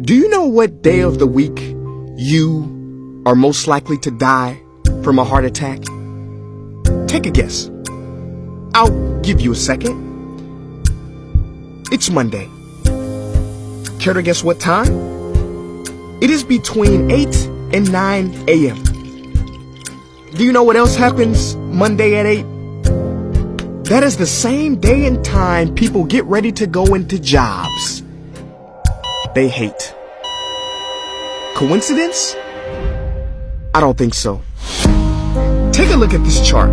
Do you know what day of the week you are most likely to die from a heart attack? Take a guess. I'll give you a second. It's Monday. Care to guess what time? It is between 8 and 9 a.m. Do you know what else happens Monday at 8? That is the same day and time people get ready to go into jobs they hate. Coincidence? I don't think so. Take a look at this chart.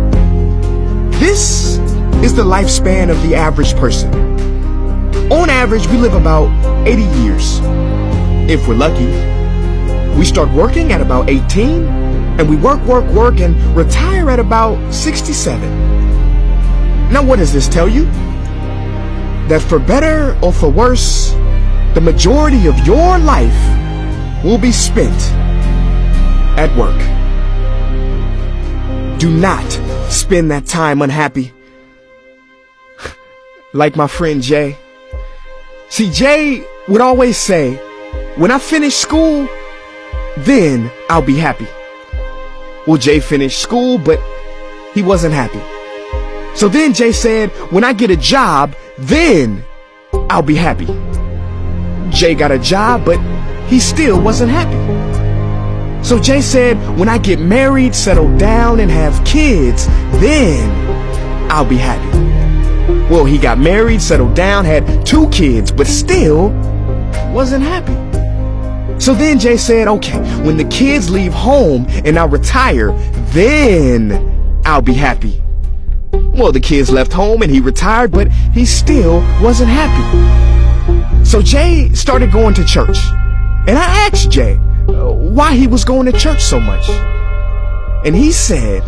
This is the lifespan of the average person. On average, we live about 80 years. If we're lucky, we start working at about 18, and we work, and retire at about 67. Now, what does this tell you? That for better or for worse, the majority of your life will be spent at work. Do not spend that time unhappy. Like my friend Jay. See, Jay would always say, when I finish school, then I'll be happy. Well, Jay finished school, but he wasn't happy. So then Jay said, when I get a job, then I'll be happy. Jay got a job, but he still wasn't happy. So Jay said, when I get married, settle down, and have kids, then I'll be happy. Well, he got married, settled down, had 2 kids, but still wasn't happy. So then Jay said, okay, when the kids leave home and I retire, then I'll be happy. Well, the kids left home and he retired, but he still wasn't happy. So Jay started going to church. And I asked Jay why he was going to church so much. And he said,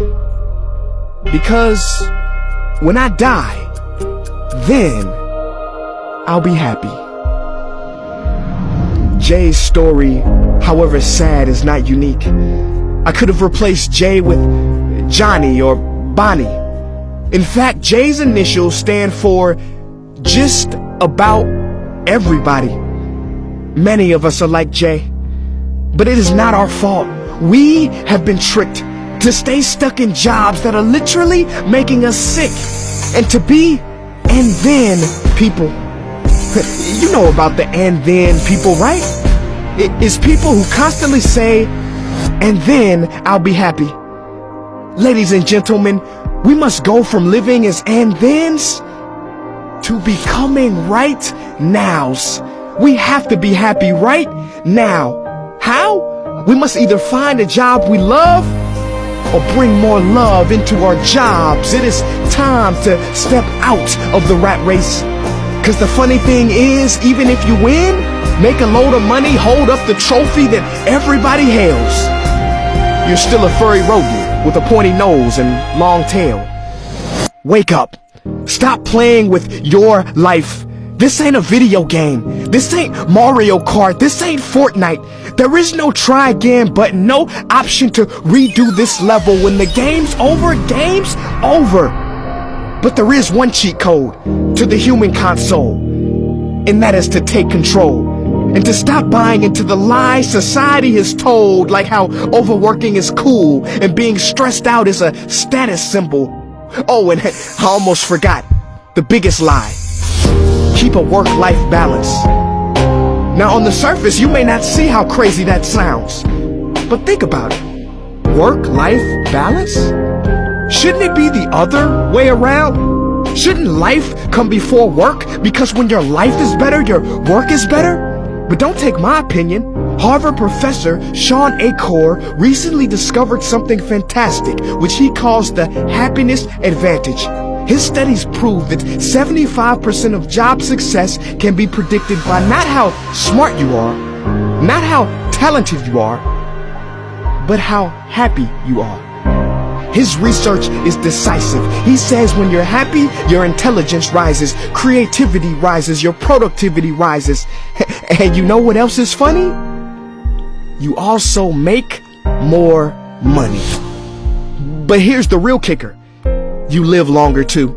because when I die, then I'll be happy. Jay's story, however sad, is not unique. I could have replaced Jay with Johnny or Bonnie. In fact, Jay's initials stand for just about everybody. Many of us are like Jay. But it is not our fault. We have been tricked to stay stuck in jobs that are literally making us sick. And to be and then people. You know about the and then people, right? It is people who constantly say, and then I'll be happy. Ladies and gentlemen, we must go from living as and thens to becoming right nows. We have to be happy right now. How? We must either find a job we love or bring more love into our jobs. It is time to step out of the rat race. Cause the funny thing is, even if you win, make a load of money, hold up the trophy that everybody hails, you're still a furry rodent with a pointy nose and long tail. Wake up. Stop playing with your life. This ain't a video game. This ain't Mario Kart. This ain't Fortnite. There is no try again button, no option to redo this level. When the game's over, game's over. But there is one cheat code to the human console, and that is to take control and to stop buying into the lies society has told, like how overworking is cool and being stressed out is a status symbol. Oh, and I almost forgot the biggest lie. Keep a work-life balance. Now, on the surface, you may not see how crazy that sounds, but think about it. Work-life balance? Shouldn't it be the other way around? Shouldn't life come before work? Because when your life is better, your work is better? But don't take my opinion. Harvard professor Sean Achor recently discovered something fantastic, which he calls the happiness advantage. His studies prove that 75% of job success can be predicted by not how smart you are, not how talented you are, but how happy you are. His research is decisive. He says when you're happy, your intelligence rises, creativity rises, your productivity rises. And you know what else is funny? You also make more money. But here's the real kicker. You live longer too.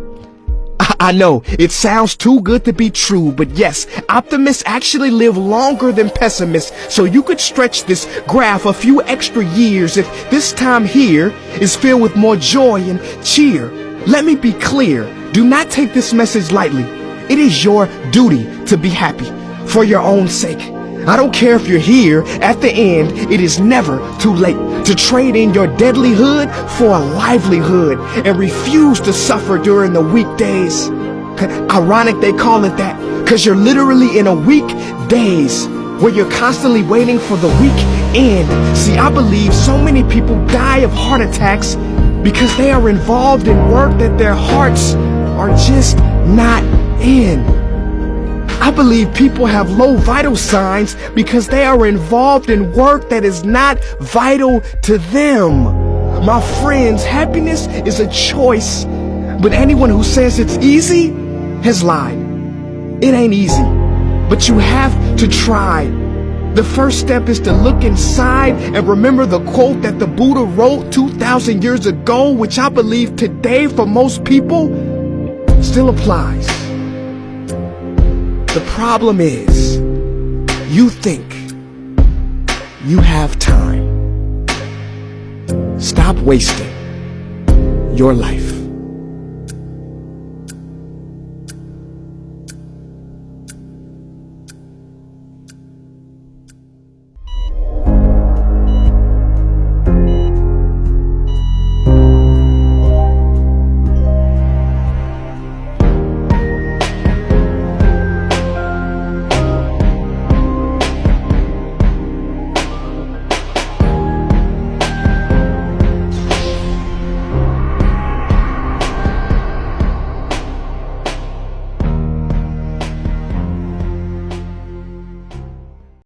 I know, it sounds too good to be true, but yes, optimists actually live longer than pessimists, so you could stretch this graph a few extra years if this time here is filled with more joy and cheer. Let me be clear, do not take this message lightly. It is your duty to be happy, for your own sake. I don't care if you're here at the end, it is never too late to trade in your deadlyhood for a livelihood and refuse to suffer during the weekdays. Ironic they call it that, cause you're literally in a weekdays where you're constantly waiting for the weekend. See, I believe so many people die of heart attacks because they are involved in work that their hearts are just not in. I believe people have low vital signs because they are involved in work that is not vital to them. My friends, happiness is a choice, but anyone who says it's easy has lied. It ain't easy, but you have to try. The first step is to look inside and remember the quote that the Buddha wrote 2,000 years ago, which I believe today for most people still applies. The problem is, you think you have time. Stop wasting your life.